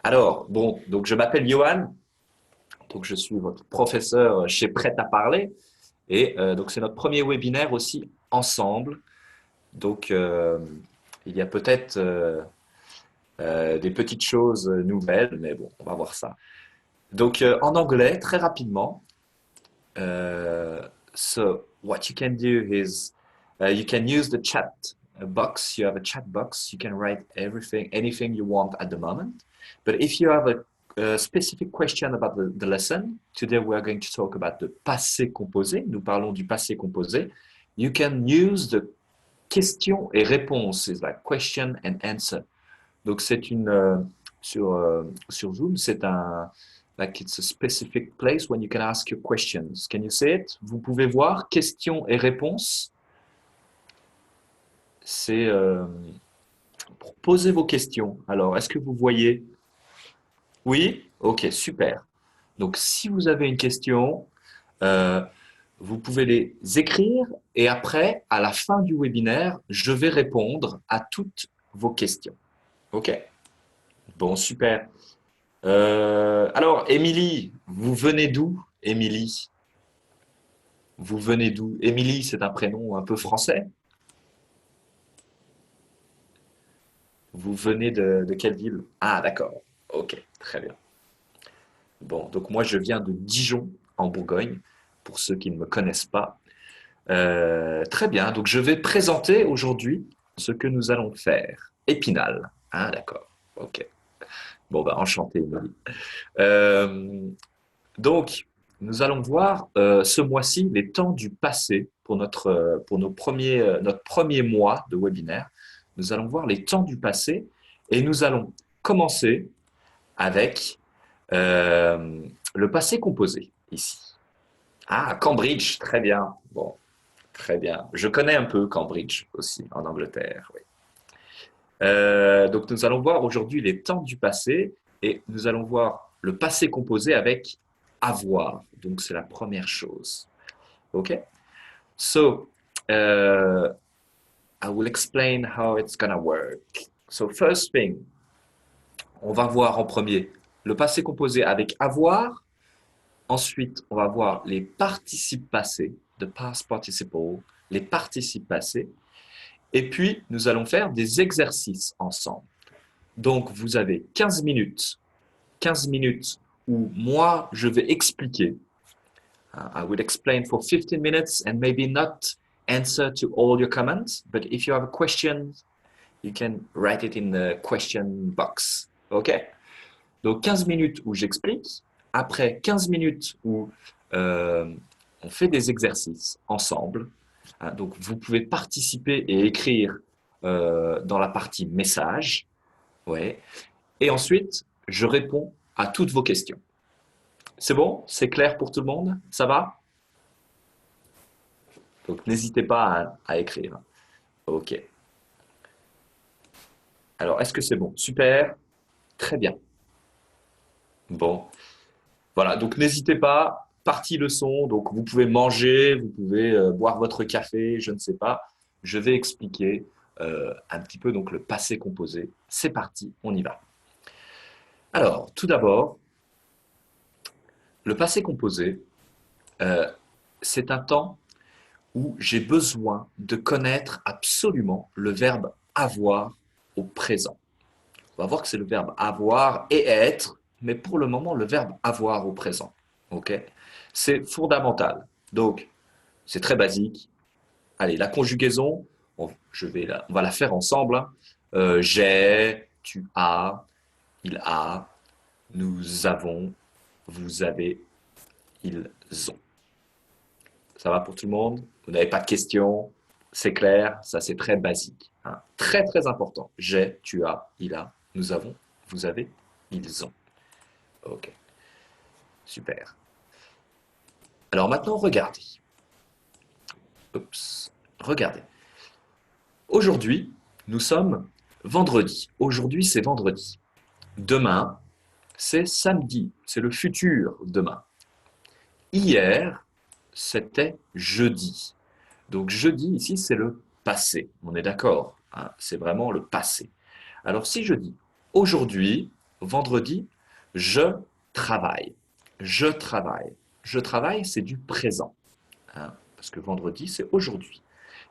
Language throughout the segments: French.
Alors, bon, donc je m'appelle Johan, donc je suis votre professeur chez Prêt à parler, et donc c'est notre premier webinaire aussi ensemble. Donc il y a peut-être des petites choses nouvelles, mais bon, on va voir ça. Donc en anglais, très rapidement, so what you can do is you can use the chat box. You have a chat box. You can write everything, anything you want at the moment. But if you have a specific question about the lesson, today we are going to talk about the passé composé. Nous parlons du passé composé. You can use the question et réponse. It's like question and answer. Donc c'est une sur Zoom, c'est un like it's a specific place when you can ask your questions. Can you see it? Vous pouvez voir questions et réponses. C'est pour poser vos questions. Alors, est-ce que vous voyez? Oui? Ok, super. Donc, si vous avez une question, euh, vous pouvez les écrire et après, à la fin du webinaire, je vais répondre à toutes vos questions. Ok? Bon, super. Alors, Émilie, vous venez d'où, Émilie? Vous venez d'où? Émilie, c'est un prénom un peu français. Vous venez de quelle ville? Ah, d'accord. Ok, très bien. Bon, donc moi, je viens de Dijon, en Bourgogne, pour ceux qui ne me connaissent pas. Très bien, donc je vais présenter aujourd'hui ce que nous allons faire. Épinal. Ah, d'accord. Ok. Bon, bah, enchanté, Émilie. Euh, Donc, nous allons voir ce mois-ci les temps du passé pour notre premier mois de webinaire. Nous allons voir les temps du passé et nous allons commencer avec euh, le passé composé ici. Ah, Cambridge, très bien. Bon, très bien. Je connais un peu Cambridge aussi en Angleterre. Oui. Donc, nous allons voir aujourd'hui les temps du passé et nous allons voir le passé composé avec avoir. Donc, c'est la première chose. OK? So, I will explain how it's gonna work. So, first thing, on va voir en premier le passé composé avec avoir. Ensuite, on va voir les participes passés, the past participle, les participes passés. Et puis, nous allons faire des exercices ensemble. Donc, vous avez 15 minutes où moi, je vais expliquer. I will explain for 15 minutes and maybe not answer to all your comments, but if you have a question, you can write it in the question box. OK? Donc 15 minutes où j'explique, après 15 minutes où euh, on fait des exercices ensemble. Hein, donc vous pouvez participer et écrire dans la partie message. Ouais. Et ensuite, je réponds à toutes vos questions. C'est bon? C'est clair pour tout le monde? Ça va? Donc n'hésitez pas à écrire. OK. Alors, est-ce que c'est bon? Super. Très bien. Bon. Voilà. Donc n'hésitez pas. Partie leçon. Donc vous pouvez manger, vous pouvez boire votre café, je ne sais pas. Je vais expliquer un petit peu donc le passé composé. C'est parti, on y va. Alors, tout d'abord, le passé composé, euh, c'est un temps où j'ai besoin de connaître absolument le verbe avoir au présent. On va voir que c'est le verbe avoir et être, mais pour le moment, le verbe avoir au présent. Ok? C'est fondamental. Donc, c'est très basique. Allez, la conjugaison, on va la faire ensemble. Hein. J'ai, tu as, il a, nous avons, vous avez, ils ont. Ça va pour tout le monde? Vous n'avez pas de questions? C'est clair? Ça, c'est très basique. Hein. Très, très important. J'ai, tu as, il a, nous avons, vous avez, ils ont. OK, super. Alors maintenant, regardez. Oups. Regardez. Aujourd'hui, nous sommes vendredi. Aujourd'hui, c'est vendredi. Demain, c'est samedi. C'est le futur demain. Hier, c'était jeudi. Donc jeudi, ici, c'est le passé. On est d'accord, hein, c'est vraiment le passé. Alors si je dis aujourd'hui, vendredi, je travaille. Je travaille. Je travaille, c'est du présent, hein, parce que vendredi, c'est aujourd'hui.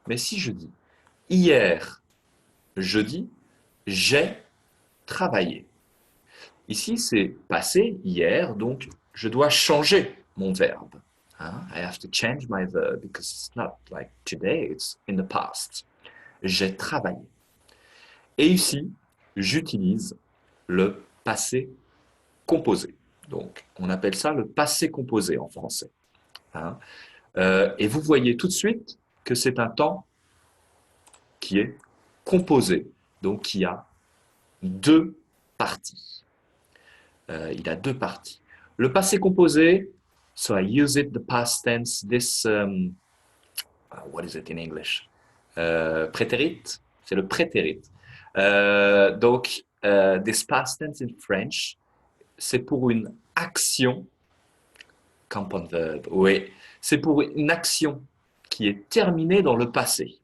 Mais si je dis hier, jeudi, j'ai travaillé. Ici, c'est passé hier, donc je dois changer mon verbe. Hein? I have to change my verb because it's not like today, it's in the past. J'ai travaillé. Et ici, j'utilise le passé composé. Donc, on appelle ça le passé composé en français. Hein? Et vous voyez tout de suite que c'est un temps qui est composé, donc qui a deux parties. Il a deux parties. Le passé composé, so I use it the past tense, this, what is it in English? Prétérit, c'est le prétérit. Donc, this past tense in French, c'est pour une action, compound verb, oui, c'est pour une action qui est terminée dans le passé.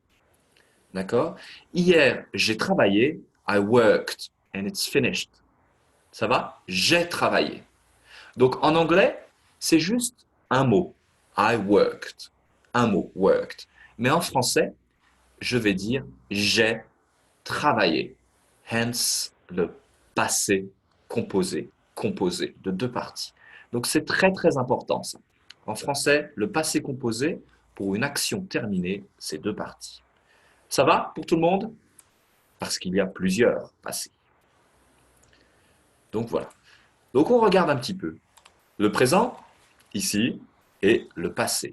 D'accord? Hier, j'ai travaillé, I worked, and it's finished. Ça va? J'ai travaillé. Donc, en anglais, c'est juste un mot. I worked. Un mot, worked. Mais en français, je vais dire j'ai travaillé. Hence, le passé composé, composé de deux parties. Donc, c'est très, très important, ça. En français, le passé composé, pour une action terminée, c'est deux parties. Ça va pour tout le monde? Parce qu'il y a plusieurs passés. Donc, voilà. Donc, on regarde un petit peu. Le présent, ici, et le passé.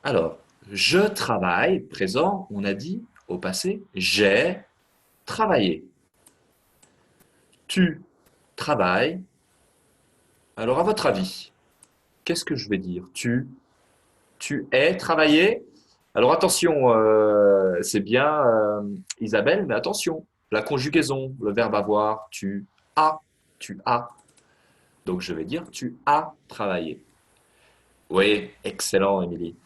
Alors, je travaille, présent, on a dit au passé, j'ai travaillé. Tu travailles. Alors, à votre avis, qu'est-ce que je vais dire? Tu es travaillé. Alors, attention, c'est bien Isabelle, mais attention, la conjugaison, le verbe avoir, tu as, tu as. Donc, je vais dire tu as travaillé. Oui, excellent, Émilie.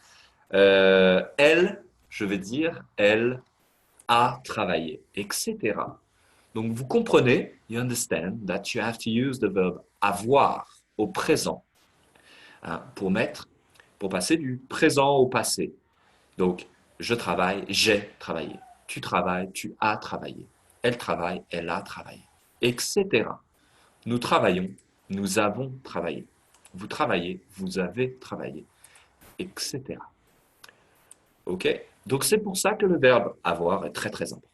Elle, je vais dire elle a travaillé, etc. Donc, vous comprenez, you understand that you have to use the verb avoir au présent, hein, pour passer du présent au passé. Donc, je travaille, j'ai travaillé. Tu travailles, tu as travaillé. Elle travaille, elle a travaillé, etc. Nous travaillons, nous avons travaillé. Vous travaillez, vous avez travaillé, etc. Ok? Donc, c'est pour ça que le verbe avoir est très, très important.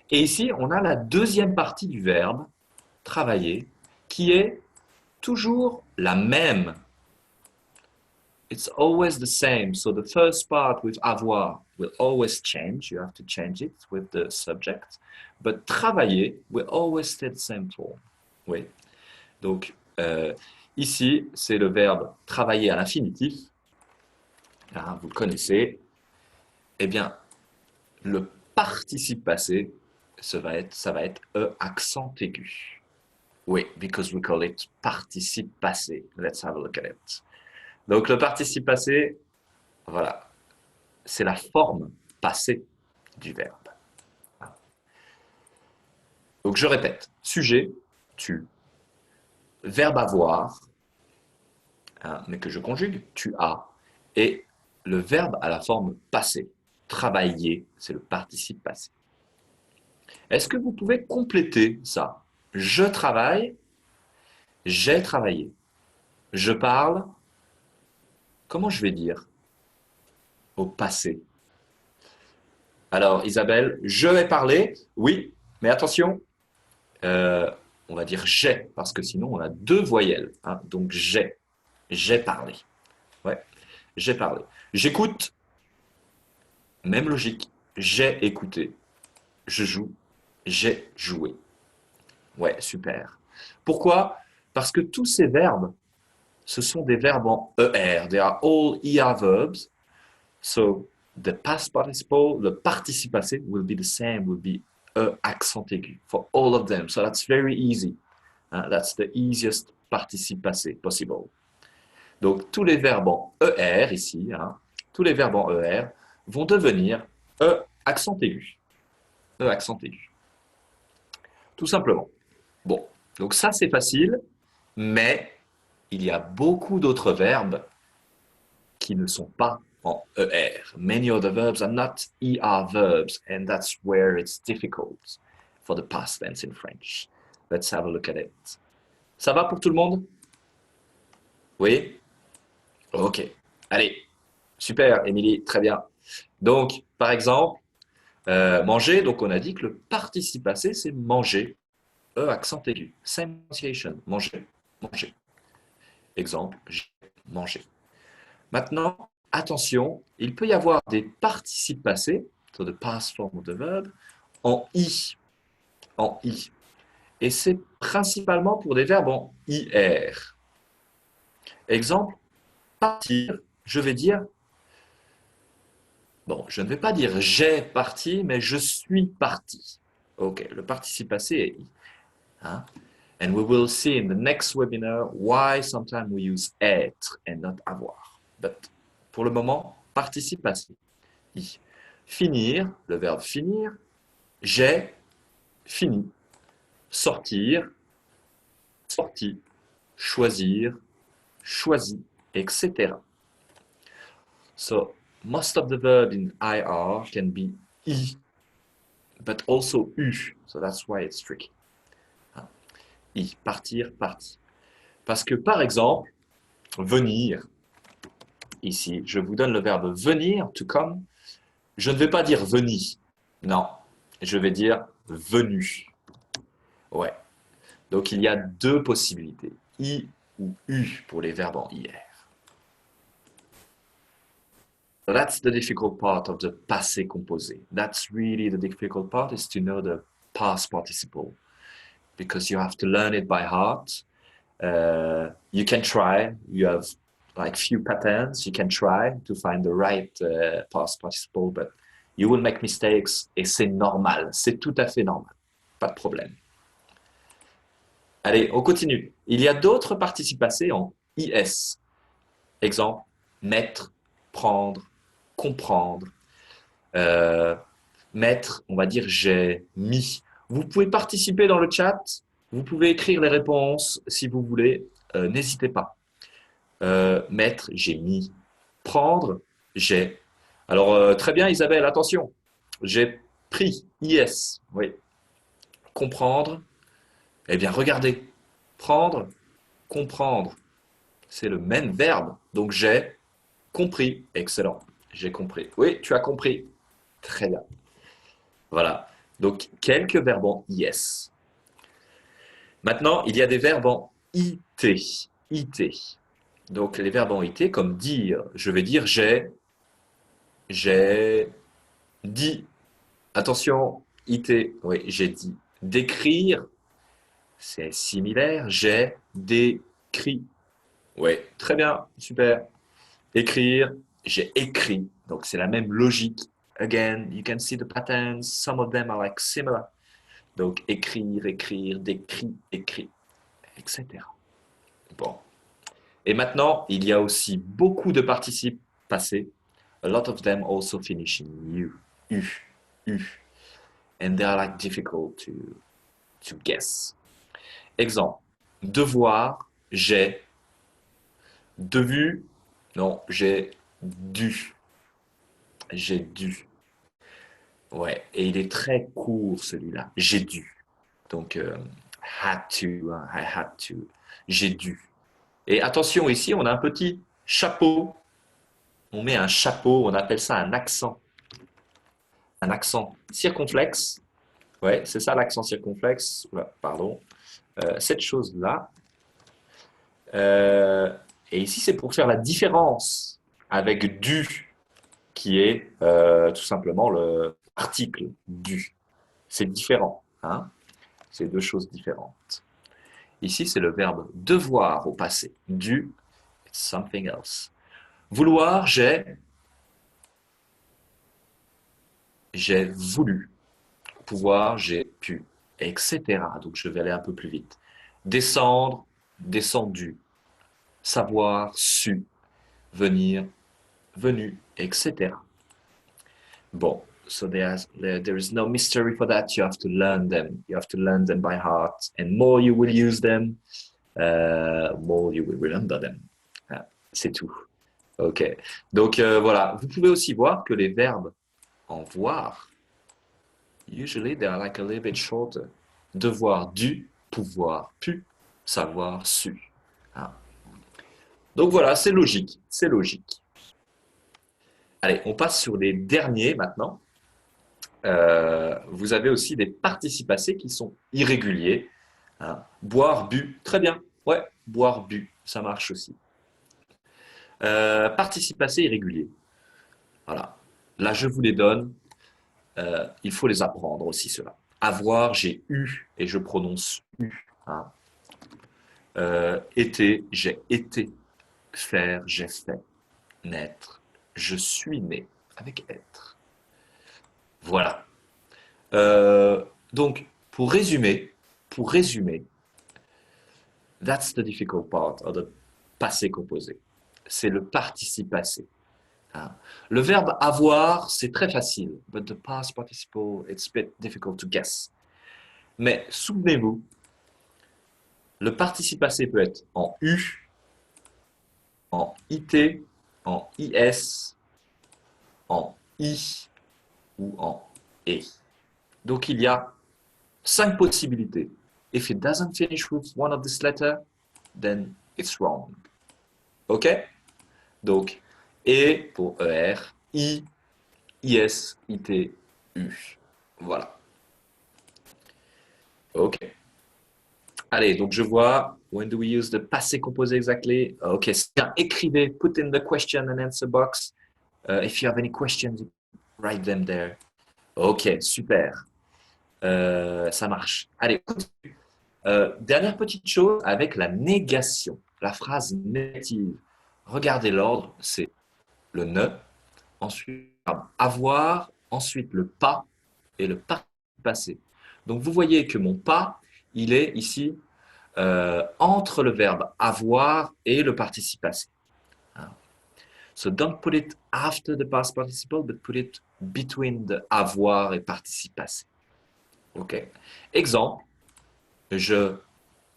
Et ici, on a la deuxième partie du verbe travailler qui est toujours la même. It's always the same. So the first part with avoir will always change. You have to change it with the subject. But travailler will always stay the same form. Oui. Donc, ici, c'est le verbe travailler à l'infinitif. Ah, vous le connaissez. Eh bien, le participe passé, ça va être E accent aigu. Oui, because we call it participe passé. Let's have a look at it. Donc, le participe passé, voilà, c'est la forme passée du verbe. Donc, je répète, sujet, tu, verbe avoir, hein, mais que je conjugue, tu as, et le verbe à la forme passée. Travailler, c'est le participe passé. Est-ce que vous pouvez compléter ça? Je travaille, j'ai travaillé. Je parle, comment je vais dire au passé? Alors, Isabelle, je vais parler, oui, mais attention, on va dire j'ai, parce que sinon on a deux voyelles. Hein, donc j'ai parlé. Ouais, j'ai parlé. J'écoute, même logique, j'ai écouté. Je joue, j'ai joué. Ouais, super. Pourquoi? Parce que tous ces verbes, ce sont des verbes en ER. They are all ER verbs. So, the past participle, the participe passé will be the same, will be accent aigu for all of them. So that's very easy. That's the easiest participe passé possible. Donc, tous les verbes en ER ici, hein, tous les verbes en ER vont devenir accent aigu. Accent aigu. Tout simplement. Bon, donc ça c'est facile, mais il y a beaucoup d'autres verbes qui ne sont pas en ER. Many other verbs are not ER verbs, and that's where it's difficult for the past tense in French. Let's have a look at it. Ça va pour tout le monde? Oui? Ok. Allez. Super, Émilie, très bien. Donc, par exemple, manger, donc on a dit que le participe passé, c'est manger. E, accent aigu. Same pronunciation. Manger. Manger. Exemple, j'ai mangé. Maintenant, attention, il peut y avoir des participes passés, so the past form of the verb, en i, en i. Et c'est principalement pour des verbes en ir. Exemple, partir, je vais dire, bon, je ne vais pas dire j'ai parti, mais je suis parti. Ok, le participe passé est i. Hein? And we will see in the next webinar why sometimes we use être and not avoir. But pour le moment, participe passé. I. Finir, le verbe finir, j'ai fini. Sortir, sorti. Choisir, choisi, etc. So most of the verb in IR can be I, but also U. So that's why it's tricky. I, partir, parti. Parce que par exemple, venir, ici, je vous donne le verbe venir, to come. Je ne vais pas dire veni. Non, je vais dire venu. Ouais. Donc il y a deux possibilités, I ou U pour les verbes en IR. So that's the difficult part of the passé composé. That's really the difficult part, is to know the past participle, because you have to learn it by heart. You can try, you have like few patterns, you can try to find the right past participle, but you will make mistakes, et c'est normal, c'est tout à fait normal, pas de problème. Allez, on continue. Il y a d'autres participes passés en IS. Exemple, mettre, prendre, comprendre. Mettre, on va dire j'ai mis. Vous pouvez participer dans le chat, vous pouvez écrire les réponses si vous voulez, n'hésitez pas. Mettre, j'ai mis. Prendre, j'ai. Alors, très bien Isabelle, attention. J'ai pris, IS, oui. Comprendre, eh bien regardez. Prendre, comprendre. C'est le même verbe. Donc j'ai compris. Excellent. J'ai compris. Oui, tu as compris. Très bien. Voilà. Donc quelques verbes en IS. Maintenant, il y a des verbes en IT. IT. Donc les verbes en IT, comme dire, je vais dire j'ai dit. Attention, IT, oui, j'ai dit. D'écrire, c'est similaire. J'ai décrit. Oui, très bien, super. Écrire, j'ai écrit. Donc, c'est la même logique. Again, you can see the patterns. Some of them are like similar. Donc, écrire, écrire, décrit, écrit, etc. Bon. Et maintenant, il y a aussi beaucoup de participes passés. A lot of them also finish in U. U. U. And they are like difficult to guess. Exemple. Devoir, j'ai. Devu, non, j'ai dû. J'ai dû. Ouais, et il est très court celui-là. J'ai dû. Donc, had to, I had to. J'ai dû. Et attention, ici, on a un petit chapeau. On met un chapeau, on appelle ça un accent. Un accent circonflexe. Ouais, c'est ça l'accent circonflexe. Oula, pardon. Cette chose-là. Et ici, c'est pour faire la différence avec du, qui est tout simplement le article du. C'est différent. Hein. C'est deux choses différentes. Ici, c'est le verbe devoir au passé. Du, it's something else. Vouloir, j'ai voulu. Pouvoir, j'ai pu, etc. Donc, je vais aller un peu plus vite. Descendre, descendu. Savoir, su. Venir, venu, etc. Bon, So there is no mystery for that. You have to learn them. You have to learn them by heart. And more you will use them, more you will remember them. Ah, c'est tout. OK. Donc voilà, vous pouvez aussi voir que les verbes en voir, usually they are like a little bit shorter. Devoir, dû, pouvoir, pu, savoir, su. Ah. Donc voilà, c'est logique, c'est logique. Allez, on passe sur les derniers maintenant. Vous avez aussi des participes passés qui sont irréguliers. Hein. Boire, bu, très bien. Ouais, boire, bu, ça marche aussi. Participes passés irréguliers. Voilà. Là, je vous les donne. Il faut les apprendre aussi, cela. Avoir, j'ai eu et je prononce eu. Hein. Été, j'ai été. Faire, j'ai fait. Naître, je suis né. Avec être. Voilà. Donc, pour résumer, that's the difficult part of the passé composé. C'est le participe passé. Hein. Le verbe avoir, c'est très facile. But the past participle, it's a bit difficult to guess. Mais souvenez-vous, le participe passé peut être en U, en IT, en IS, en I ou en E. Donc il y a 5 possibilités. If it doesn't finish with one of this letter, then it's wrong. OK? Donc, E pour ER, I, IS, IT, U. Voilà. OK. Allez, donc je vois, when do we use the passé composé exactly? OK, c'est bien. Écrivez, put in the question and answer box. If you have any questions, write them there. OK, super. Ça marche. Allez, dernière petite chose avec la négation, la phrase négative. Regardez l'ordre, c'est le ne, ensuite avoir, ensuite le pas et le participe passé. Donc vous voyez que mon pas, il est ici entre le verbe avoir et le participe passé. So don't put it after the past participle, but put it between the avoir et participe passé. OK. Exemple, je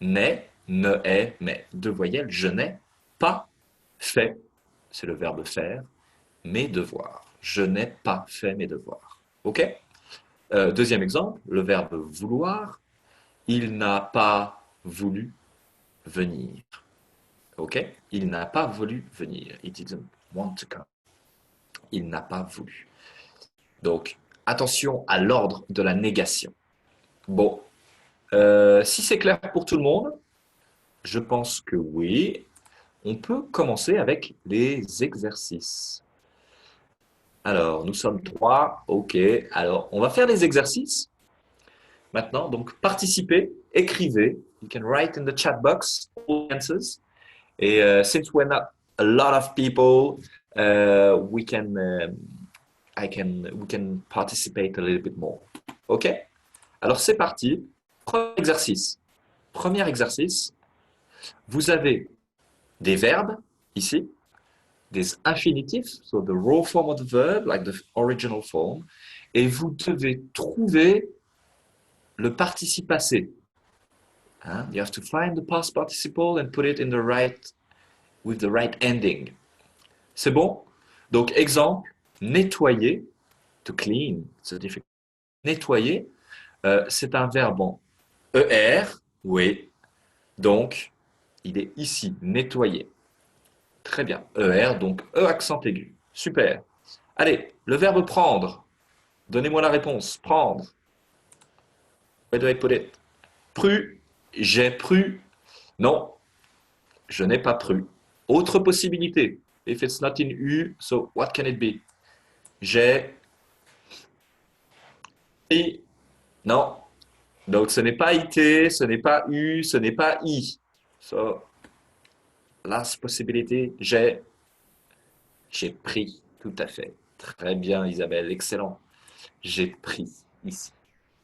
n'ai, ne est, mais deux voyelles, je n'ai pas fait, c'est le verbe faire, mes devoirs. Je n'ai pas fait mes devoirs. OK? Deuxième exemple, le verbe vouloir. Il n'a pas voulu venir. OK? Il n'a pas voulu venir. He didn't want to come. Il n'a pas voulu. Donc, attention à l'ordre de la négation. Bon, si c'est clair pour tout le monde, je pense que oui. On peut commencer avec les exercices. Alors, nous sommes 3. OK. Alors, on va faire les exercices. Maintenant, donc, participez, écrivez. You can write in the chat box all answers. Et since we're not a lot of people, we can participate a little bit more. OK? Alors, c'est parti. Premier exercice. Premier exercice. Vous avez des verbes ici, des infinitifs, so the raw form of the verb, like the original form, et vous devez trouver le participe passé. Hein? You have to find the past participle and put it in the right, with the right ending. C'est bon? Donc, exemple, nettoyer, to clean, so difficult. Nettoyer, c'est un verbe en ER, oui, donc il est ici, nettoyer. Très bien. ER, donc E accent aigu. Super. Allez, le verbe prendre. Donnez-moi la réponse. Prendre. Where do I put it? Pru. J'ai pru. Non, je n'ai pas pru. Autre possibilité. If it's not in U, so what can it be? J'ai pris. Non. Donc ce n'est pas IT, ce n'est pas U, ce n'est pas I. So, last possibility, j'ai pris. Tout à fait. Très bien, Isabelle. Excellent. J'ai pris ici.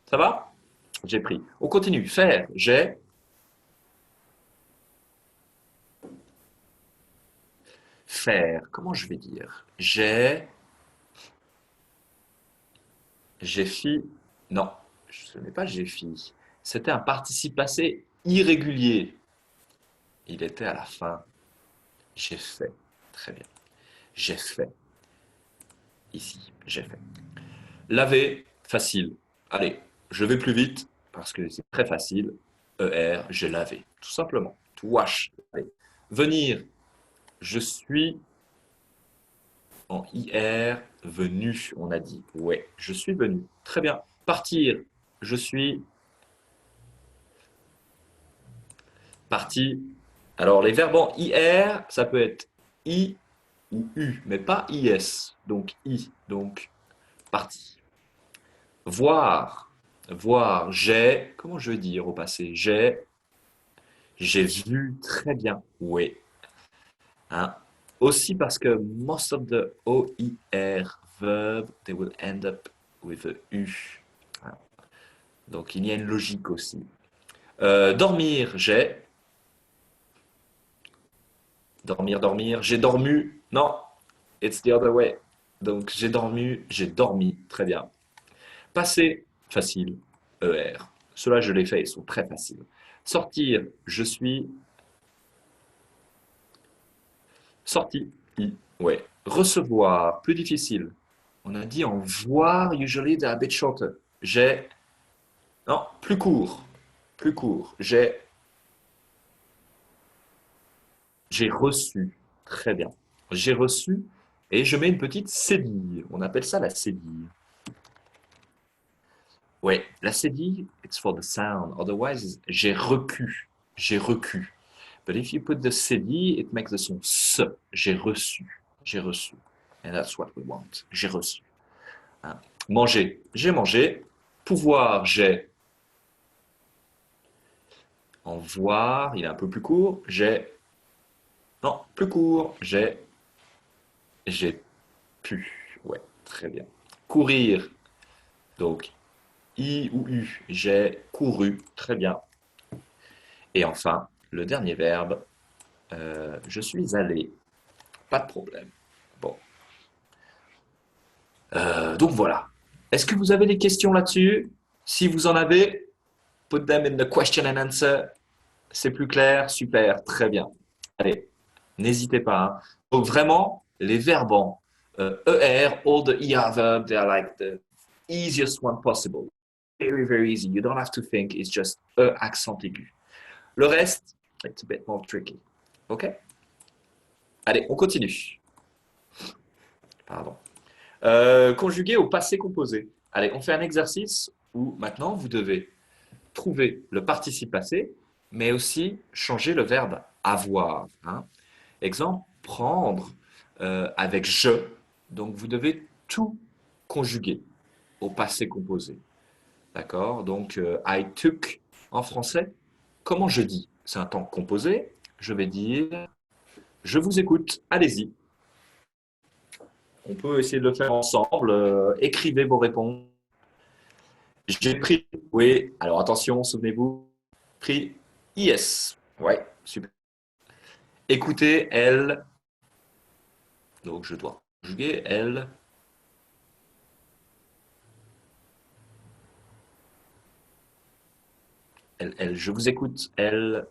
Ça va? J'ai pris. On continue. Faire. J'ai. Faire. Comment je vais dire? J'ai. J'ai fi. Non, ce n'est pas j'ai fi. C'était un participe passé irrégulier. Il était à la fin. J'ai fait. Très bien. J'ai fait. Ici, j'ai fait. Laver, facile. Allez, je vais plus vite parce que c'est très facile. ER, j'ai lavé. Tout simplement. To wash. Allez. Venir, je suis en IR, venu, on a dit. Ouais, je suis venu. Très bien. Partir, je suis parti. Alors, les verbes en IR, ça peut être I ou U, mais pas IS. Donc, I. Donc, parti. Voir. Voir. J'ai. Comment je vais dire au passé? J'ai vu très bien. Oui. Hein. Aussi parce que most of the OIR verb, they will end up with a U. Hein. Donc il y a une logique aussi. Dormir, j'ai. Dormir, dormir. J'ai dormi. Non, it's the other way. Donc j'ai dormi. Très bien. Passer, facile. ER. Cela, je l'ai fait, ils sont très faciles. Sortir, je suis sorti. I. Ouais. Recevoir, plus difficile. On a dit en voir, usually they're a bit shorter. J'ai. Non, plus court. Plus court. J'ai reçu. Très bien. J'ai reçu et je mets une petite cédille. On appelle ça la cédille. Ouais, la cédille, it's for the sound. Otherwise, j'ai recu. J'ai recu. But if you put the cédille, it makes the son se. J'ai reçu. J'ai reçu. And that's what we want. J'ai reçu. Hein. Manger. J'ai mangé. Pouvoir, j'ai. En voir, il est un peu plus court. J'ai. Non, plus court. J'ai pu. Ouais, très bien. Courir. Donc, I ou U. J'ai couru. Très bien. Et enfin, le dernier verbe. Je suis allé. Pas de problème. Bon. Donc voilà. Est-ce que vous avez des questions là-dessus? Si vous en avez, put them in the question and answer. C'est plus clair? Super. Très bien. Allez, n'hésitez pas. Hein. Donc vraiment, les verbes en ER, all the ER verbs, they are like the easiest one possible. Very, very easy. You don't have to think. It's just accent aigu. Le reste, it's a bit more tricky. OK? Allez, on continue. Pardon. Conjugué au passé composé. Allez, on fait un exercice où maintenant vous devez trouver le participe passé, mais aussi changer le verbe avoir. Hein. Exemple, prendre avec je. Donc vous devez tout conjuguer au passé composé. D'accord? Donc I took en français. Comment je dis? C'est un temps composé. Je vais dire je vous écoute. Allez-y. On peut essayer de le faire ensemble. Écrivez vos réponses. J'ai pris. Oui. Alors attention, souvenez-vous. Pris. Yes. Ouais. Super. Écoutez, elle. Donc je dois conjuguer elle. Elle, je vous écoute, elle.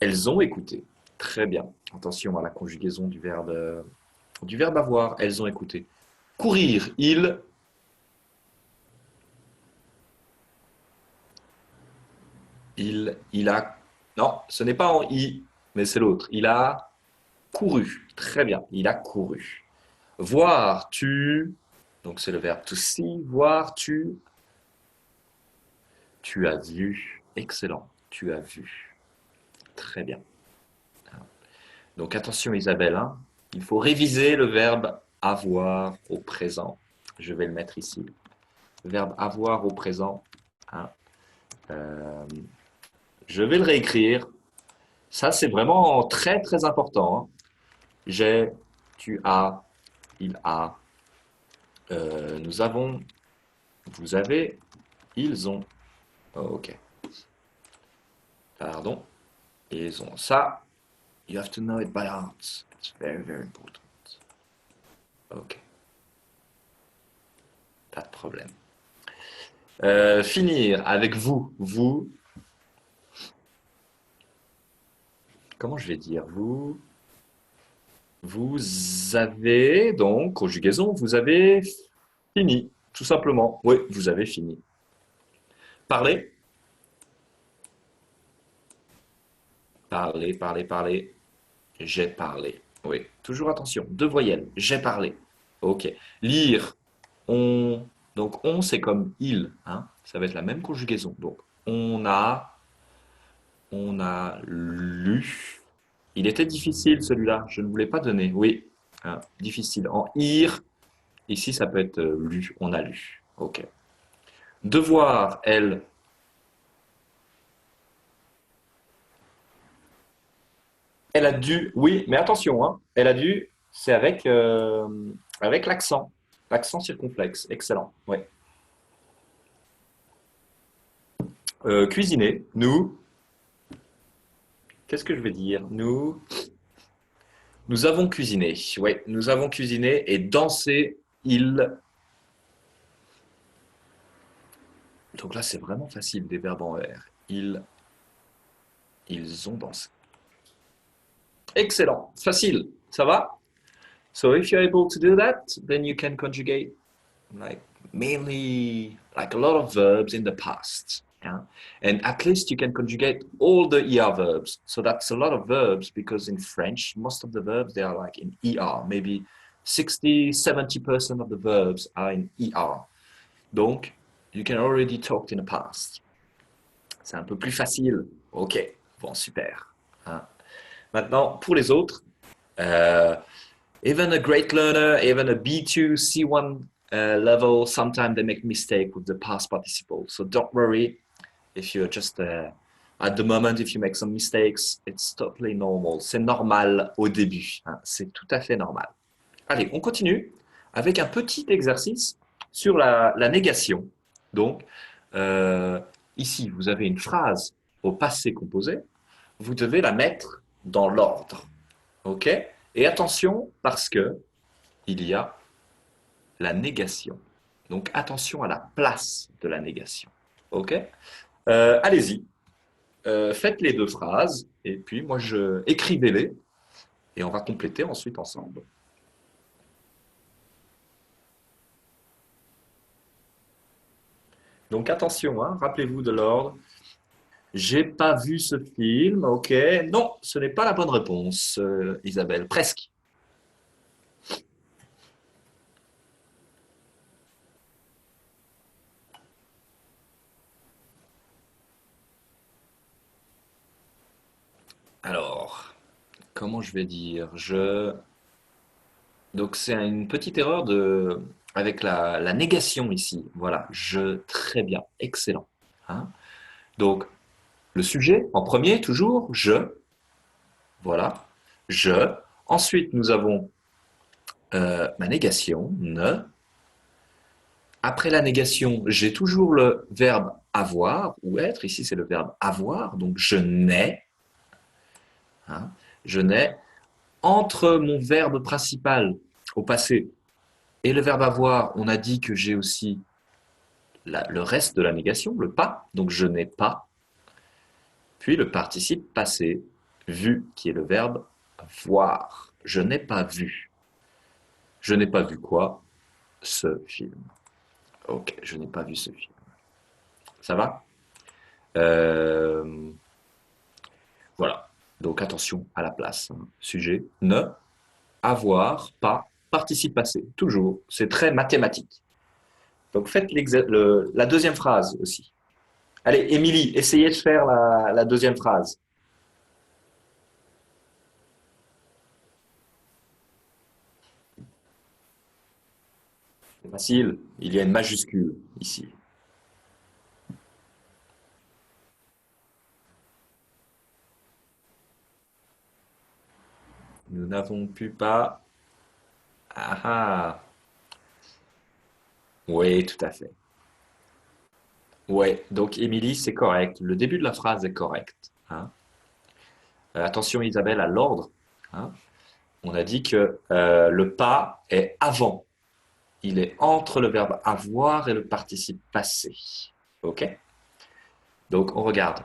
Elles ont écouté. Très bien. Attention à la conjugaison du verbe avoir. Elles ont écouté. Courir, il a. Non, ce n'est pas en i, mais c'est l'autre. Il a couru. Très bien. Il a couru. Voir, tu. Donc c'est le verbe to see. Voir, tu. Tu as vu. Excellent. Tu as vu. Très bien. Donc attention Isabelle, hein, il faut réviser le verbe avoir au présent. Je vais le mettre ici. Le verbe avoir au présent. Hein. Euh, je vais le réécrire. Ça, c'est vraiment très très important. Hein. J'ai, tu as, il a, nous avons, vous avez, ils ont. Oh, ok. Pardon. Ils ont ça. You have to know it by heart. Very, very important. Ok. Pas de problème. Finir avec vous. Vous, comment je vais dire? Vous avez, donc, conjugaison, vous avez fini, tout simplement. Oui, vous avez fini. Parlez. Parlez, parlez, parlez. J'ai parlé. Oui, toujours attention. Deux voyelles. J'ai parlé. Ok. Lire. On. Donc, on, c'est comme il. Hein. Ça va être la même conjugaison. Donc, on a. On a lu. Il était difficile celui-là. Je ne voulais pas donner. Oui. Hein, difficile. En ir. Ici, ça peut être lu. On a lu. Ok. Devoir, elle. Elle a dû, oui, mais attention, hein, elle a dû, c'est avec l'accent, l'accent circonflexe, excellent, ouais. Cuisiner, nous, qu'est-ce que je vais dire? Nous avons cuisiné, ouais, nous avons cuisiné et dansé, ils. Donc là, c'est vraiment facile, des verbes en R. Ils ont dansé. Excellent, facile, ça va? So if you're able to do that, then you can conjugate like mainly like a lot of verbs in the past. Yeah? And at least you can conjugate all the ER verbs. So that's a lot of verbs because in French, most of the verbs, they are like in ER. Maybe 60, 70% of the verbs are in ER. Donc, you can already talk in the past. C'est un peu plus facile. OK. Bon, super. Hein? Maintenant, pour les autres, euh, even a great learner, even a B2, C1 level, sometimes they make mistake with the past participle. So don't worry if you're just at the moment, if you make some mistakes, it's totally normal. C'est normal au début. Hein, c'est tout à fait normal. Allez, on continue avec un petit exercice sur la négation. Donc, euh, ici, vous avez une phrase au passé composé. Vous devez la mettre dans l'ordre. OK? Et attention, parce que il y a la négation. Donc attention à la place de la négation. OK? Allez-y. Faites les deux phrases et puis moi je écrivez-les et on va compléter ensuite ensemble. Donc attention, hein, rappelez-vous de l'ordre. J'ai pas vu ce film, ok. Non, ce n'est pas la bonne réponse, Isabelle. Presque. Alors, comment je vais dire? Donc c'est une petite erreur avec la négation ici. Voilà, très bien, excellent. Hein. Donc le sujet en premier, toujours, voilà, je. Ensuite, nous avons ma négation, ne. Après la négation, j'ai toujours le verbe avoir ou être. Ici, c'est le verbe avoir, donc je n'ai. Hein, je n'ai. Entre mon verbe principal au passé et le verbe avoir, on a dit que j'ai aussi le reste de la négation, le pas, donc je n'ai pas. Puis le participe passé, vu, qui est le verbe voir. Je n'ai pas vu. Je n'ai pas vu quoi? Ce film. Ok, je n'ai pas vu ce film. Ça va? Euh, Voilà. Donc attention à la place. Hein. Sujet, ne, avoir, pas, participe passé. Toujours. C'est très mathématique. Donc faites la deuxième phrase aussi. Allez, Émilie, essayez de faire la deuxième phrase. C'est facile. Il y a une majuscule ici. Nous n'avons pu pas. Ah ah. Oui, tout à fait. Oui, donc Émilie, c'est correct. Le début de la phrase est correct. Hein. Attention Isabelle à l'ordre. Hein. On a dit que le pas est avant. Il est entre le verbe avoir et le participe passé. OK? Donc, on regarde.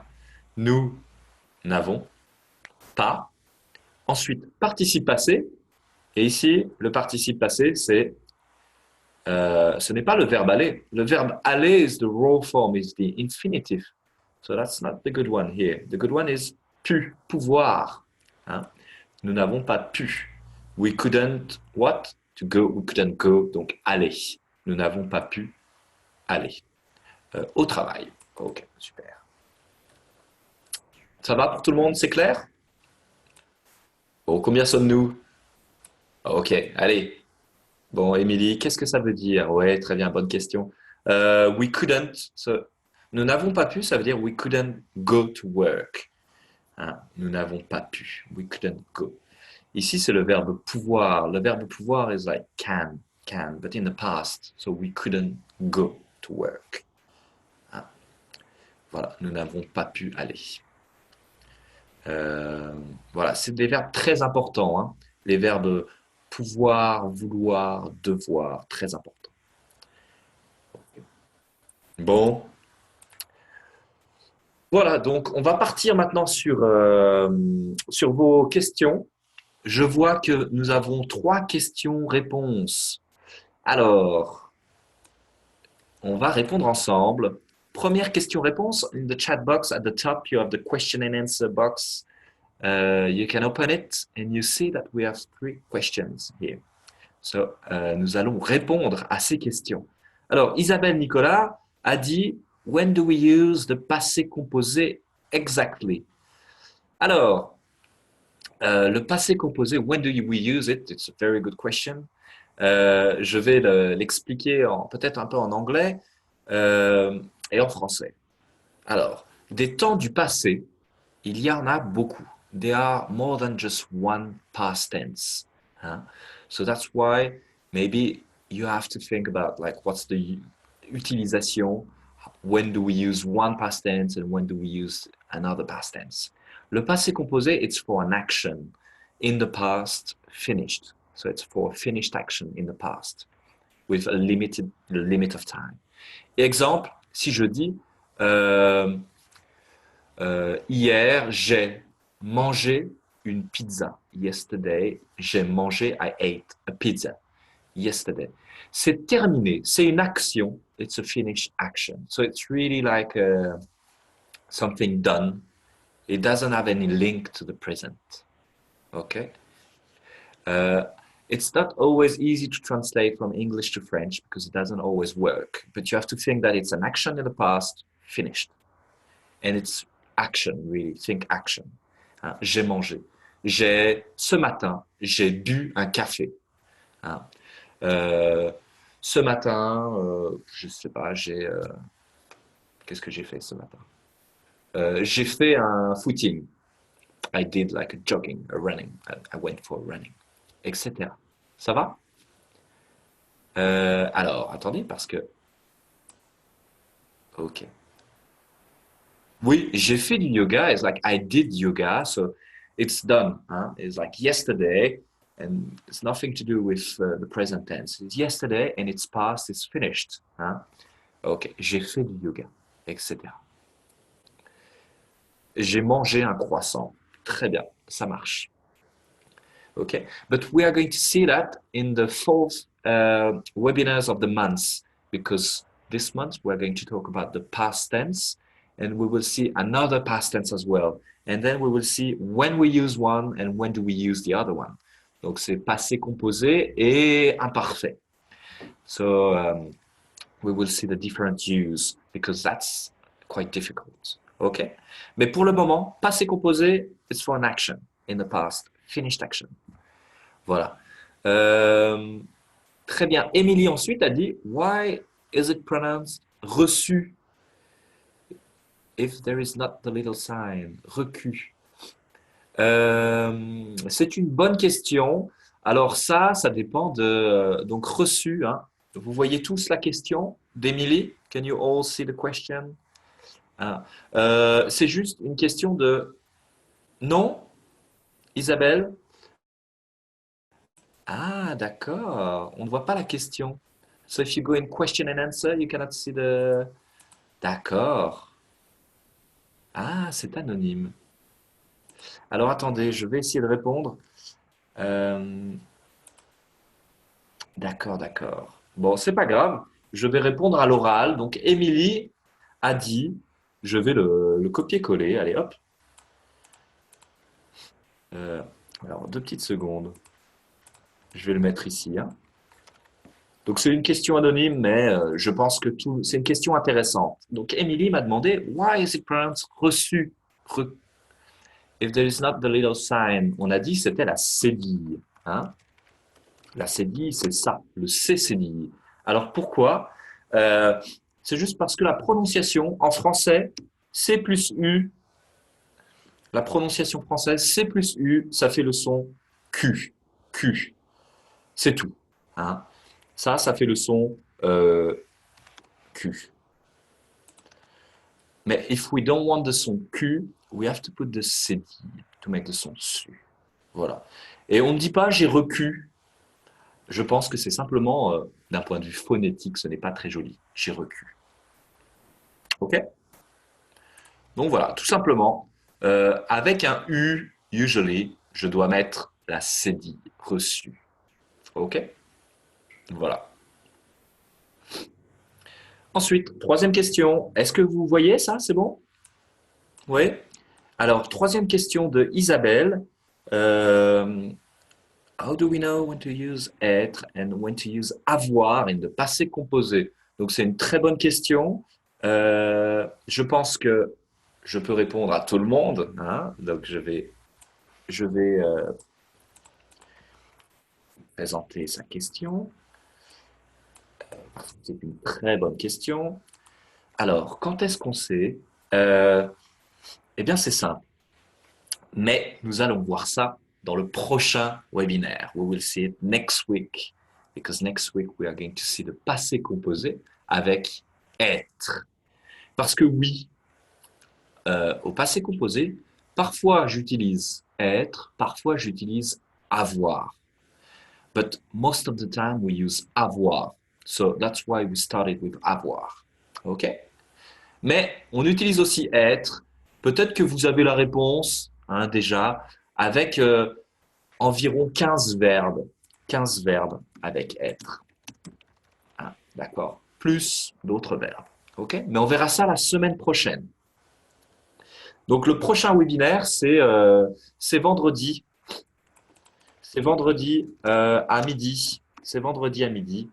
Nous n'avons pas. Ensuite, participe passé. Et ici, le participe passé, ce n'est pas le verbe aller. Le verbe aller is the raw form, is the infinitive. So that's not the good one here. The good one is pu, pouvoir. Hein? Nous n'avons pas pu. We couldn't what? To go, we couldn't go. Donc aller. Nous n'avons pas pu aller au travail. Ok, super. Ça va pour tout le monde, c'est clair? Bon, combien sommes-nous? Ok, allez. Bon, Émilie, qu'est-ce que ça veut dire? Ouais, très bien, bonne question. We couldn't. Nous n'avons pas pu, ça veut dire we couldn't go to work. Hein, nous n'avons pas pu. We couldn't go. Ici, c'est le verbe pouvoir. Le verbe pouvoir is like can, but in the past. So we couldn't go to work. Hein, voilà, nous n'avons pas pu aller. Voilà, c'est des verbes très importants. Hein. Les verbes pouvoir, vouloir, devoir, très importants. Bon, voilà, donc on va partir maintenant sur vos questions. Je vois que nous avons 3 questions-réponses. Alors, on va répondre ensemble. Première question-réponse, in the chat box at the top, you have the question and answer box. You can open it and you see that we have 3 questions here. So, nous allons répondre à ces questions. Alors, Isabelle Nicolas a dit, when do we use the passé composé exactly? Alors, le passé composé, when do we use it? It's a very good question. Je vais l'expliquer peut-être un peu en anglais et en français. Alors, des temps du passé, il y en a beaucoup. There are more than just one past tense. Hein? So that's why maybe you have to think about like what's the utilisation, when do we use one past tense and when do we use another past tense. Le passé composé, it's for an action in the past finished. So it's for a finished action in the past with a limit of time. Exemple, si je dis hier, j'ai mangé une pizza. Yesterday, j'ai mangé, I ate a pizza. Yesterday. C'est terminé. C'est une action. It's a finished action. So it's really like something done. It doesn't have any link to the present. Okay? It's not always easy to translate from English to French because it doesn't always work. But you have to think that it's an action in the past, finished. And it's action, really. Think action. Hein, j'ai mangé. Ce matin, j'ai bu un café. Hein. Ce matin, je sais pas, qu'est-ce que j'ai fait ce matin? J'ai fait un footing. I did like a jogging, a running. I went for running, etc. Ça va? Alors, attendez, parce que... Ok. Oui, j'ai fait du yoga. It's like I did yoga, so it's done. Hein? It's like yesterday, and it's nothing to do with the present tense. It's yesterday, and it's past, it's finished. Hein? Ok, j'ai fait du yoga, etc. J'ai mangé un croissant. Très bien, ça marche. Okay, but we are going to see that in the fourth webinars of the month, because this month we're going to talk about the past tense, and we will see another past tense as well. And then we will see when we use one and when do we use the other one. Donc c'est passé composé et imparfait. So we will see the different use because that's quite difficult. Okay? Mais pour le moment, passé composé, it's for an action in the past, finished action. Voilà. Très bien. Émilie ensuite a dit, why is it pronounced reçu if there is not the little sign? Recu. C'est une bonne question. Alors ça dépend de... Donc reçu, hein. Vous voyez tous la question d'Émilie? Can you all see the question? Ah. C'est juste une question de... Non, Isabelle? Ah, d'accord. On ne voit pas la question. So if you go in question and answer, you cannot see the... D'accord. Ah, c'est anonyme. Alors attendez, je vais essayer de répondre. Euh, d'accord, d'accord. Bon, c'est pas grave. Je vais répondre à l'oral. Donc, Émilie a dit, je vais le copier-coller. Allez, hop. Euh, alors, 2 petites secondes. Je vais le mettre ici, hein. Donc, c'est une question anonyme, mais je pense que c'est une question intéressante. Donc, Émilie m'a demandé, why is it pronounced reçu? If there is not the little sign. On a dit c'était la cédille, hein. La cédille, c'est ça, le C cédille. Alors pourquoi? Euh, c'est juste parce que la prononciation en français, C plus U, la prononciation française, C plus U, ça fait le son Q. Q. C'est tout, hein. Ça fait le son Q. Mais if we don't want the son Q, we have to put the cédille to make the son SU. Voilà. Et on ne dit pas j'ai recu. Je pense que c'est simplement, d'un point de vue phonétique, ce n'est pas très joli. J'ai recu. OK? Donc voilà, tout simplement, avec un U, usually, je dois mettre la cédille reçue. OK? Voilà. Ensuite, troisième question. Est-ce que vous voyez ça? C'est bon? Oui? Alors, troisième question de Isabelle. Euh, How do we know when to use être and when to use avoir in the passé composé? Donc, c'est une très bonne question. Je pense que je peux répondre à tout le monde, hein. Donc, je vais présenter sa question. C'est une très bonne question. Alors, quand est-ce qu'on sait? Euh, eh bien, c'est simple. Mais nous allons voir ça dans le prochain webinaire. We will see it next week. Because next week, we are going to see le passé composé avec être. Parce que oui, au passé composé, parfois j'utilise être, parfois j'utilise avoir. But most of the time, we use avoir. So that's why we started with avoir. OK? Mais on utilise aussi être. Peut-être que vous avez la réponse, hein, déjà, avec environ 15 verbes. 15 verbes avec être. Hein, d'accord? Plus d'autres verbes. OK? Mais on verra ça la semaine prochaine. Donc le prochain webinaire, c'est vendredi. C'est vendredi à midi. C'est vendredi à midi.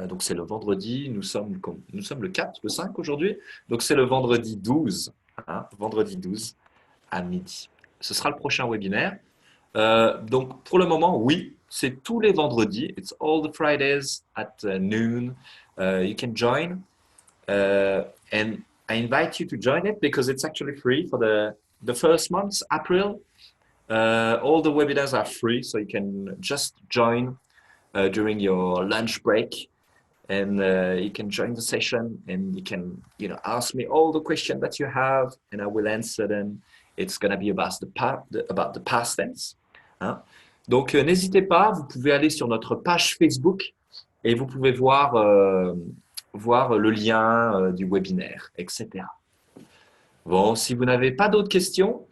Donc c'est le vendredi, nous sommes le 4, le 5 aujourd'hui. Donc c'est le vendredi 12, hein, vendredi 12 à midi. Ce sera le prochain webinaire. Donc pour le moment, oui, c'est tous les vendredis. It's all the Fridays at noon. You can join. And I invite you to join it because it's actually free for the first month, April. All the webinars are free, so you can just join during your lunch break, and you can join the session, and you can, ask me all the questions that you have, and I will answer them. It's gonna be about the past tense, hein. Donc n'hésitez pas, vous pouvez aller sur notre page Facebook et vous pouvez voir le lien du webinaire, etc. Bon, si vous n'avez pas d'autres questions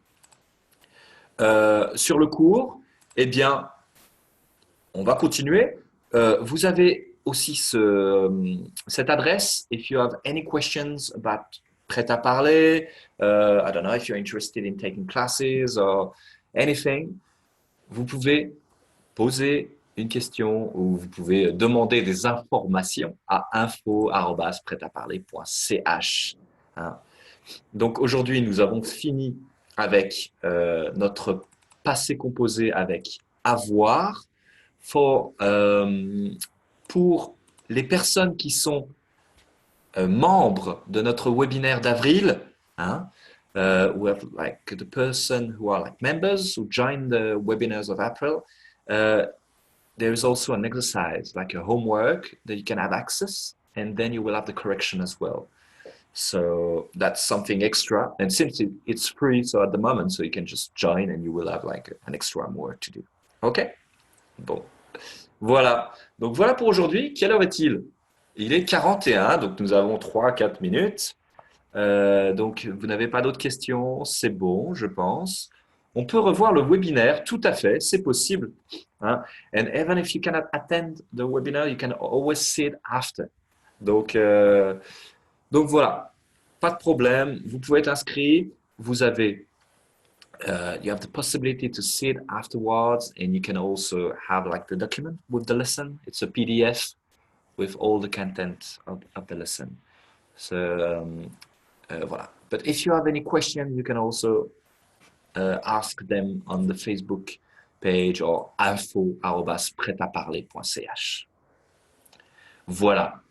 sur le cours, eh bien, on va continuer. Vous avez aussi cette adresse. If you have any questions about prêt-à-parler, I don't know if you're interested in taking classes or anything, vous pouvez poser une question ou vous pouvez demander des informations à info@prêt-à-parler.ch. Hein. Donc aujourd'hui, nous avons fini avec notre passé composé avec avoir. Pour les personnes qui sont membres de notre webinaire d'avril, hein, we have like the person who are like members who join the webinars of April. There is also an exercise, like a homework that you can have access, and then you will have the correction as well. So that's something extra. And since it's free, so at the moment, so you can just join and you will have like an extra homework to do. Okay? Bon, voilà. Donc voilà pour aujourd'hui. Quelle heure est-il? Il est 41, donc nous avons 3 4 minutes. Donc vous n'avez pas d'autres questions? C'est bon, je pense. On peut revoir le webinaire, tout à fait, c'est possible, hein. And even if you cannot attend the webinar, you can always see it after. Donc, voilà, pas de problème. Vous pouvez être inscrit. Vous avez you have the possibility to see it afterwards, and you can also have like the document with the lesson. It's a PDF with all the content of the lesson. So voilà. But if you have any question, you can also ask them on the Facebook page or info@pretaparler.ch. Voilà.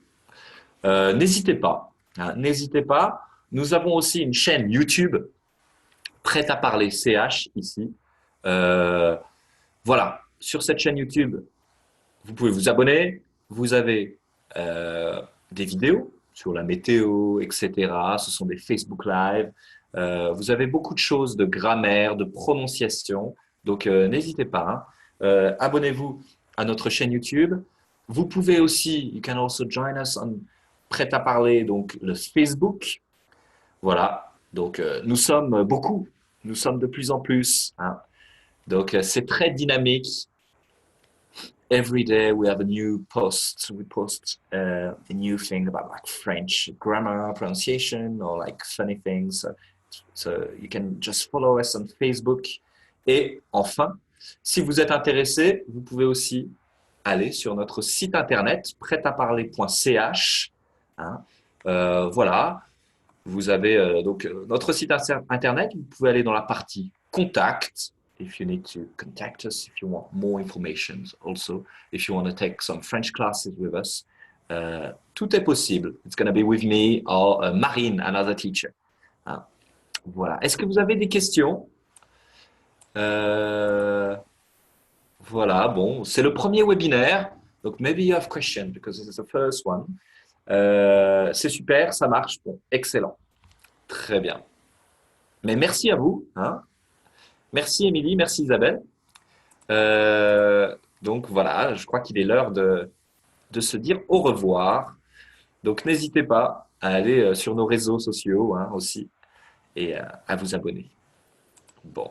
N'hésitez pas, hein, n'hésitez pas. Nous avons aussi une chaîne YouTube Prêt à parler CH ici. Euh, voilà, sur cette chaîne YouTube, vous pouvez vous abonner. Vous avez des vidéos sur la météo, etc. Ce sont des Facebook Live. Vous avez beaucoup de choses de grammaire, de prononciation. Donc, n'hésitez pas, hein. Abonnez-vous à notre chaîne YouTube. Vous pouvez aussi, you can also join us on Prêt à parler, donc le Facebook. Voilà. Donc, nous sommes beaucoup. Nous sommes de plus en plus, hein. Donc, c'est très dynamique. Every day we have a new post. We post a new thing about like French grammar, pronunciation, or like funny things. So you can just follow us on Facebook. Et enfin, si vous êtes intéressé, vous pouvez aussi aller sur notre site internet prêtaparler.ch, hein. Voilà. Vous avez donc notre site internet. Vous pouvez aller dans la partie contact. If you need to contact us, if you want more information, also if you want to take some French classes with us, tout est possible. It's going to be with me or Marine, another teacher. Hein. Voilà. Est-ce que vous avez des questions? Voilà. Bon, c'est le premier webinaire, donc maybe you have questions because this is the first one. C'est super, ça marche. Bon, excellent. Très bien. Mais merci à vous, hein. Merci Émilie, merci Isabelle. Donc voilà, je crois qu'il est l'heure de se dire au revoir. Donc n'hésitez pas à aller sur nos réseaux sociaux, hein, aussi, et à vous abonner. Bon.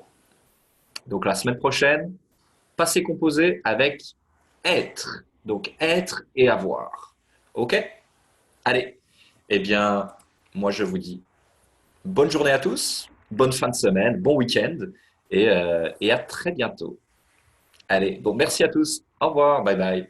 Donc la semaine prochaine, passé composé avec être. Donc être et avoir. OK? Allez. Eh bien, moi je vous dis bonne journée à tous, bonne fin de semaine, bon week-end et à très bientôt. Allez, bon, merci à tous. Au revoir, bye bye.